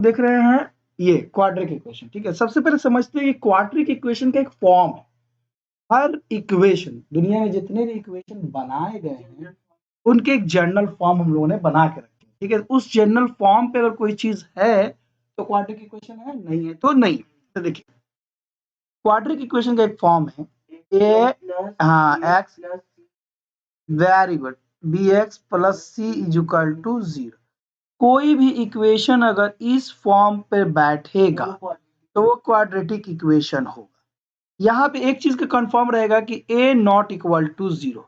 देख रहे हैं ये क्वाड्रिक इक्वेशन, ठीक है। सबसे पहले समझते हैं कि क्वाड्रिक इक्वेशन का एक फॉर्म है। हर इक्वेशन, दुनिया में जितने भी इक्वेशन बनाए गए हैं उनके एक जनरल फॉर्म हम लोगों ने बना के रखे, ठीक है। उस जनरल फॉर्म पे अगर कोई चीज है तो क्वाड्रिक इक्वेशन है, नहीं है तो नहीं। तो देखिए क्वाड्रिक इक्वेशन का एक फॉर्म है ए, हाँ X, very good, B X plus C is equal to 0। कोई भी इक्वेशन अगर इस फॉर्म पे बैठेगा तो वो क्वाड्रेटिक इक्वेशन होगा। यहाँ पे एक चीज का कंफर्म रहेगा कि a not equal to 0,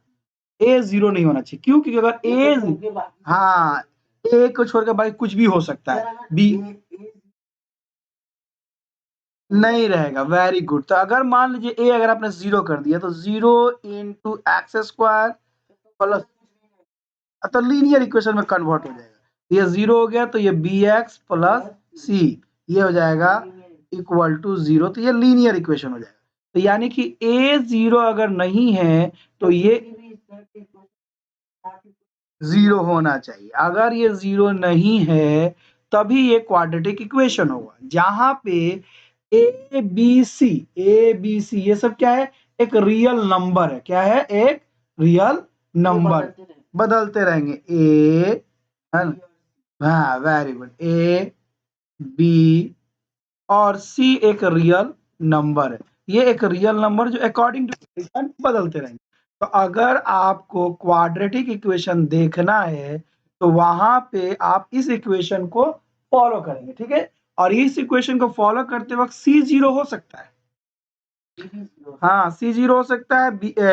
a 0 नहीं होना चाहिए। क्यों? क्योंकि अगर a, हाँ, a को छोड़कर बाकी कुछ भी हो सकता है, b नहीं रहेगा। Very good. तो अगर मान लीजिए a अगर आपने 0 कर दिया तो 0 इंटू एक्स स्क्वायर प्लस, तो लीनियर इक्वेशन में कन्वर्ट हो जाएगा। ये 0 हो गया तो ये बी एक्स प्लस सी ये हो जाएगा इक्वल टू 0, तो ये लीनियर इक्वेशन हो जाएगा। तो यानी कि a 0 अगर नहीं है तो ये 0 होना चाहिए। अगर ये 0 नहीं है तभी ये क्वाड्रेटिक इक्वेशन होगा, जहां पे ए बी सी ये सब क्या है? एक रियल नंबर है। क्या है? एक रियल नंबर, बदलते रहेंगे। ए, है ना? हाँ वेरी गुड। ए बी और सी एक रियल नंबर है। ये एक रियल नंबर जो अकॉर्डिंग टू बदलते रहेंगे। तो अगर आपको क्वाड्रेटिक इक्वेशन देखना है तो वहां पे आप इस इक्वेशन को फॉलो करेंगे, ठीक है। और इस इक्वेशन को फॉलो करते वक्त सी 0 हो सकता है, हाँ सी 0 हो सकता है,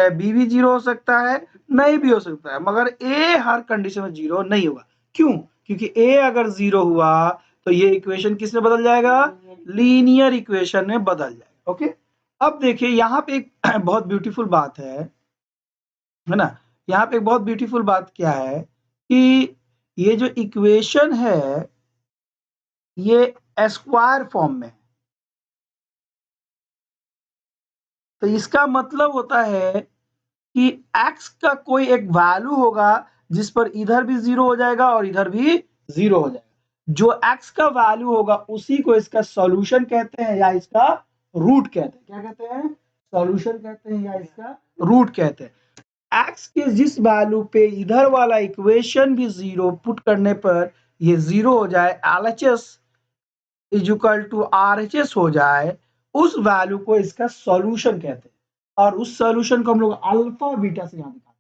बी भी 0 हो सकता है, नहीं भी हो सकता है, मगर ए हर कंडीशन में 0 नहीं होगा। क्यों? क्योंकि ए अगर 0 हुआ तो ये इक्वेशन किस में बदल जाएगा? लीनियर इक्वेशन में बदल जाएगा। ओके, अब देखिए यहाँ पे एक बहुत ब्यूटीफुल बात है ना। यहाँ पे एक बहुत ब्यूटीफुल बात क्या है कि ये जो इक्वेशन है ये स्क्वायर फॉर्म में है। तो इसका मतलब होता है कि x का कोई एक वैल्यू होगा जिस पर इधर भी 0 हो जाएगा और इधर भी 0 हो जाएगा। जो x का वैल्यू होगा उसी को इसका सॉल्यूशन कहते हैं या इसका रूट कहते हैं। क्या कहते हैं? सॉल्यूशन कहते हैं या इसका रूट कहते हैं। x के जिस वैल्यू पे इधर वाला इक्वेशन भी 0 पुट करने पर ये 0 हो जाए, LHS is equal to RHS हो जाए, उस वैल्यू को इसका सॉल्यूशन कहते हैं। और उस सॉल्यूशन को हम लोग अल्फा बीटा से यहाँ दिखाते हैं।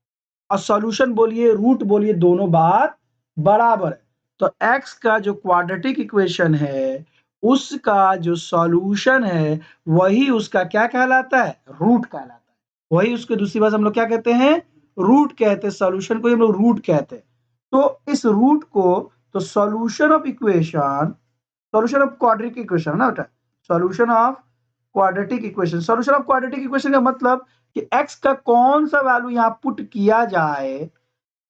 और सॉल्यूशन बोलिए रूट बोलिए दोनों बात बराबर है। तो x का जो क्वाड्रेटिक इक्वेशन है उसका जो सॉल्यूशन है वही उसका क्या कहलाता है? रूट कहलाता है। वही उसके दूसरी भाषा हम लोग क्या कहते हैं? रूट कहते हैं। सॉल्यूशन को हम लोग रूट कहते हैं। तो इस रूट को, तो solution of equation, solution of quadratic equation ना बेटा, solution of quadratic equation, solution of quadratic equation का मतलब कि x का कौन सा वैल्यू यहाँ पुट किया जाए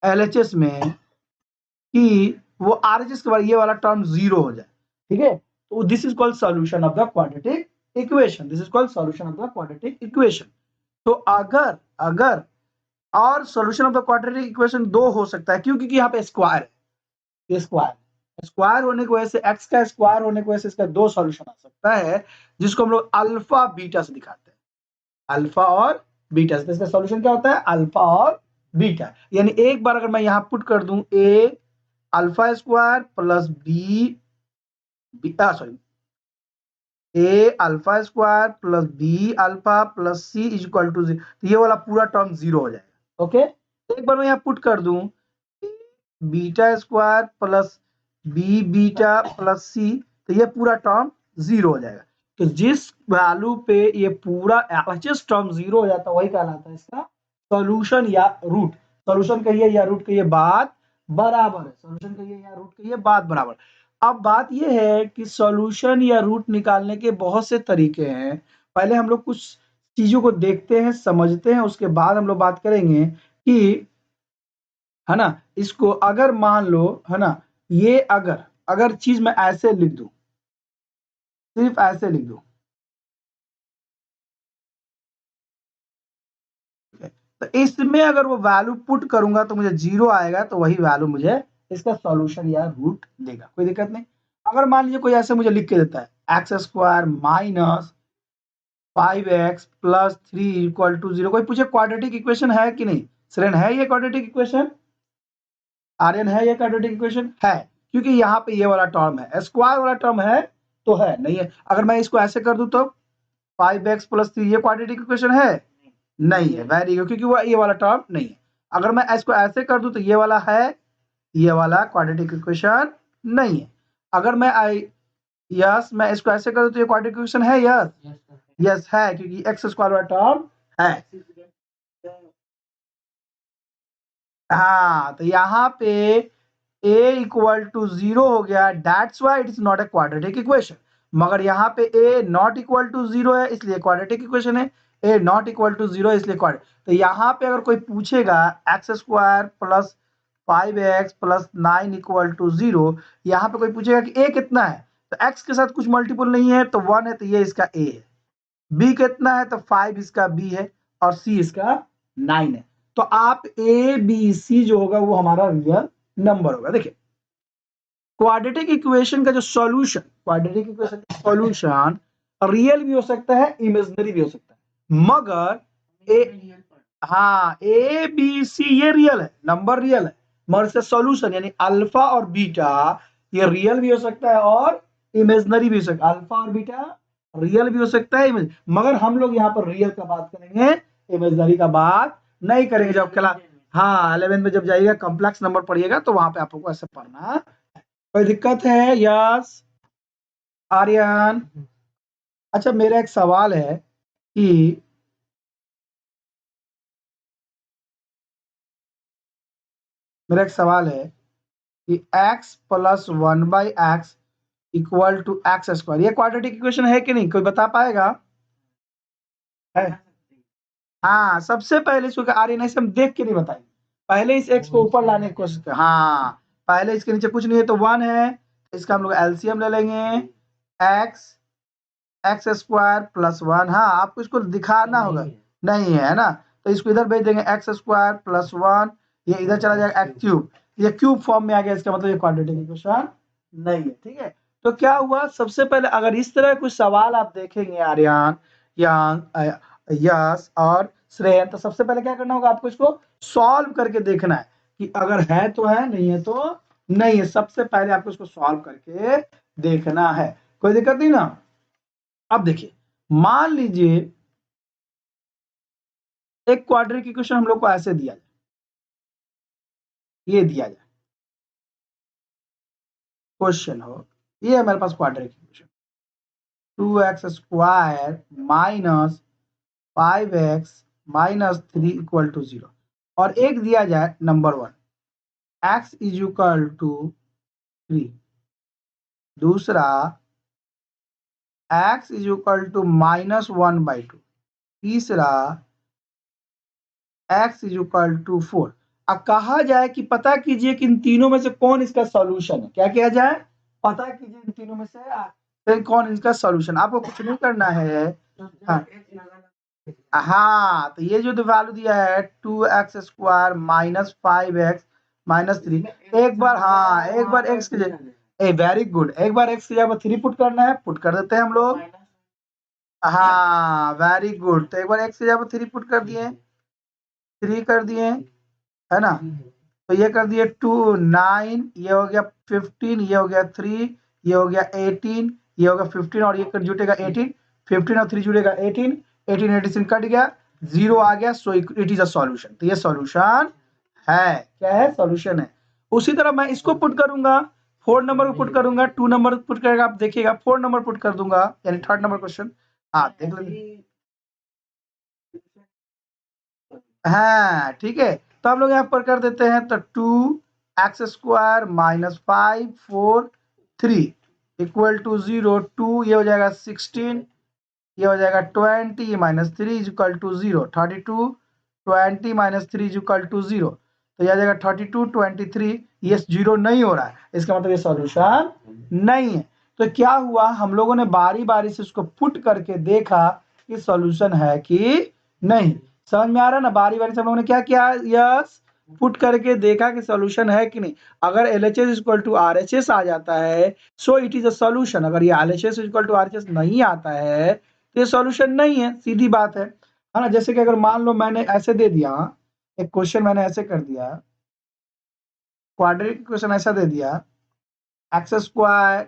LHS में कि वो RHS के बाद ये वाला टर्म 0 हो जाए, ठीक है। तो this is called solution of the quadratic equation, this is called solution of the quadratic equation. तो अगर अगर और solution of the quadratic equation दो हो सकता है, क्यों? क्योंकि यहाँ पे स्क्वायर है, स्क्वायर स्क्वायर होने की वजह से, x का स्क्वायर होने की वजह से इसका दो सॉल्यूशन आ सकता है जिसको हम लोग अल्फा बीटा से दिखाते हैं। अल्फा और बीटा से, तो इसका सॉल्यूशन क्या होता है? अल्फा और बीटा। यानी एक बार अगर मैं यहां पुट कर दूं a alpha square plus sorry a alpha square plus b alpha plus c is equal to 0, तो ये वाला पूरा टर्म 0 हो जाएगा। ओके, एक बार मैं यहां पुट कर दूं beta square plus B beta plus C, तो ये पूरा टर्म 0 हो जाएगा। तो जिस वैल्यू पे ये पूरा LHS टर्म 0 हो जाता है वही कहलाता है इसका सॉल्यूशन या रूट। सॉल्यूशन कहिए या रूट कहिए, बात बराबर है। सॉल्यूशन कहिए या रूट कहिए, बात बराबर। अब बात यह है कि सॉल्यूशन या रूट निकालने के बहुत से तरीके हैं। पहले हम लोग कुछ चीजों को देखते हैं, समझते हैं, उसके बाद हम लोग बात करेंगे कि, है ना, इसको अगर मान लो, है ना, ये अगर अगर चीज मैं ऐसे लिख दूं, सिर्फ ऐसे लिख दूं, तो इसमें अगर वो वैल्यू पुट करूंगा तो मुझे 0 आएगा, तो वही वैल्यू मुझे इसका सॉल्यूशन या रूट देगा। कोई दिक्कत नहीं। अगर मान लीजिए कोई ऐसे मुझे लिख के देता है X square minus 5x plus 3 equal to 0, कोई पूछे क्वाड्रेटिक इक्वेशन है कि नहीं? श्रेण है ये क्वाड्रेटिक इक्वेशन? आर्यन है ये क्वाड्रेटिक इक्वेशन? है, क्योंकि यहाँ पे ये वाला टर्म है, स्क्वायर वाला टर्म है तो है, नहीं है। अगर मैं इसको ऐसे कर दूं तो 5x प्लस 3 ये क्वाड्रेटिक इक्वेशन है? नहीं है, वेरी गुड, क्योंकि वो ये वाला टर्म नहीं है। अगर मैं इसको ऐसे कर दूं तो ये वाला है, ये वाला क्वाड्रेटिक इक्वेशन नहीं है। अगर मैं यस मैं इसको ऐसे कर दूं तो ये क्वाड्रेटिक इक्वेशन है? यस यस है, क्योंकि एक्स स्क्वायर वाला टर्म है। हाँ, तो यहाँ पे a इक्वल टू 0 हो गया, that's why it is not a quadratic equation. मगर यहाँ पे a नॉट इक्वल टू 0 है, इसलिए क्वाड्रेटिक इक्वेशन है। a नॉट इक्वल टू 0 इसलिए क्वाड्रेटिक। तो यहाँ पे अगर कोई पूछेगा X square plus 5x plus 9 equal to 0, यहाँ पे कोई पूछेगा कि a कितना है, तो x के साथ कुछ मल्टीपल नहीं है तो 1 है, तो ये इसका a है। b कितना है, तो 5 इसका b है, और c इसका 9 है। तो आप a b c जो होगा वो हमारा रियल नंबर होगा। देखिए क्वाड्रेटिक इक्वेशन का जो सॉल्यूशन, क्वाड्रेटिक इक्वेशन का सॉल्यूशन रियल भी हो सकता है, इमेजिनरी भी हो सकता है, मगर हाँ ए बी सी ये रियल है, नंबर रियल है, मगर इसका सॉल्यूशन यानी अल्फा और बीटा ये रियल भी हो सकता है और इमेजिनरी भी हो सकता है। अल्फा और बीटा रियल भी हो सकता है, मगर हम लोग यहाँ पर रियल का बात करेंगे, इमेजिनरी का बात नहीं करेंगे। जब क्लास 11 में जब जाइएगा कॉम्प्लेक्स नंबर पढ़िएगा तो वहां पे आपको ऐसे पढ़ना। कोई दिक्कत है? यस आर्यन। अच्छा मेरा एक सवाल है कि कि x plus 1/x equal to X square ये क्वाड्रेटिक इक्वेशन है कि नहीं? कोई बता पाएगा? है। हाँ, सबसे पहले इसको आर्यन ऐसे हम देख के नहीं बताएंगे, पहले इस x को ऊपर लाने की कोशिश कर। हाँ, पहले इसके नीचे कुछ नहीं है तो 1 है, इसका हम लोग एलसीएम ले लेंगे, एक्स स्क्वायर प्लस 1। हाँ, आपको इसको दिखाना होगा, नहीं है ना, तो इसको इधर भेज देंगे एक्स स्क्वायर प्लस 1, ये इधर चला जाएगा एक्स क्यूब, ये क्यूब फॉर्म में आ गया, इसका मतलब ये क्वाड्रेटिक इक्वेशन नहीं है। ठीक है, तो क्या हुआ, सबसे पहले अगर इस तरह कुछ सवाल आप देखेंगे आर्यन यस और श्रेयन, तो सबसे पहले क्या करना होगा, आपको इसको सॉल्व करके देखना है कि अगर है तो है, नहीं है तो नहीं है। सबसे पहले आपको इसको सॉल्व करके देखना है, कोई दिक्कत नहीं ना। अब देखिए, मान लीजिए एक क्वाड्रेटिक इक्वेशन हम लोग को ऐसे दिया जाए, ये दिया जाए क्वेश्चन हो, ये हमारे पास quadratic equation 2x square minus 5x minus 3 equal to 0, और एक दिया जाए number 1 x is equal to 3, दूसरा x इज इक्वल टू -1/2, तीसरा x इज इक्वल टू 4। अब कहा जाए कि पता कीजिए कि इन तीनों में से कौन इसका सॉल्यूशन है। क्या किया जाए? पता कीजिए इन तीनों में से कौन इसका सॉल्यूशन। आपको कुछ नहीं करना है। हाँ, तो ये जो वैल्यू दिया है 2x square minus 5x minus 3, एक बार हाँ एक बार x की जगह, वेरी गुड, एक बार x की जगह 3 पुट करना है, पुट कर देते हैं हम लोग। हाँ वेरी गुड, तो एक बार x की जगह 3 पुट कर दिए, 3 कर दिए, है ना, तो ये कर दिए 2 9, ये हो गया 15, ये हो गया 3, ये हो गया 18, ये होगा 15 और ये जुटेगा 18, 15 और 3 जुड़ेगा 18, 18 86 कट गया, 0 आ गया, so it is a solution. तो ये सॉल्यूशन है, क्या है? सॉल्यूशन है। उसी तरह मैं इसको पुट करूंगा, 4 नंबर को पुट करूंगा, 2 नंबर पुट करेगा, आप देखिएगा 4 नंबर पुट कर दूंगा, यानी थर्ड नंबर क्वेश्चन। हाँ देख लेंगे, हाँ ठीक है, तो हम लोग यहाँ पर कर देते हैं, तो 2x square minus 5 4 3 equal to 0, 2 ये हो जाएगा 16, ये हो जाएगा 20 minus 3 is equal to 0, 32 20 minus 3 is equal to 0, तो यह आ जाएगा 32 23, ये 0 नहीं हो रहा है, इसका मतलब ये सॉल्यूशन नहीं है। तो क्या हुआ, हम लोगों ने बारी बारी से उसको पुट करके देखा कि सॉल्यूशन है कि नहीं। समझ में आ रहा है ना, बारी बारी से हम लोगों ने क्या किया, यस पुट करके देखा कि सॉल्यूशन है कि नहीं। अगर LHS इक्वल टू RHS आ जाता है so it is a solution. अगर ये LHS इक्वल टू RHS नहीं आता है तो ये सॉल्यूशन नहीं है, सीधी बात है ना। जैसे कि अगर मान लो मैंने ऐसे दे दिया, एक क्वेश्चन मैंने ऐसे कर दिया, क्वाड्रेटिक इक्वेशन ऐसा दे दिया, X square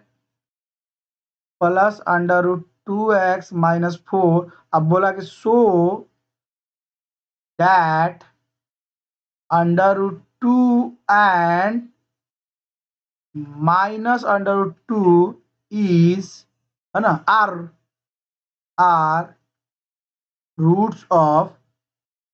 plus under root 2x minus 4। अब बोला कि so that under root 2 and minus under root 2 is, है ना, are roots of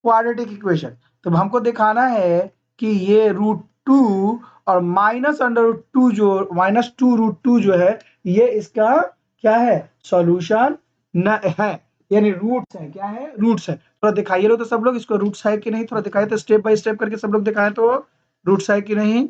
quadratic equation. तो हमको दिखाना है कि ये रूट 2 और माइनस अंडर रूट 2 जो माइनस 2 रूट 2 जो है ये इसका क्या है, सॉल्यूशन न है, यानी रूट्स है। क्या है, रूट्स है। थोड़ा दिखाइए लो तो सब लोग इसको, रूट्स है कि नहीं, थोड़ा दिखाइए तो, स्टेप बाय स्टेप करके सब लोग दिखाएं तो रूट्स है कि नहीं।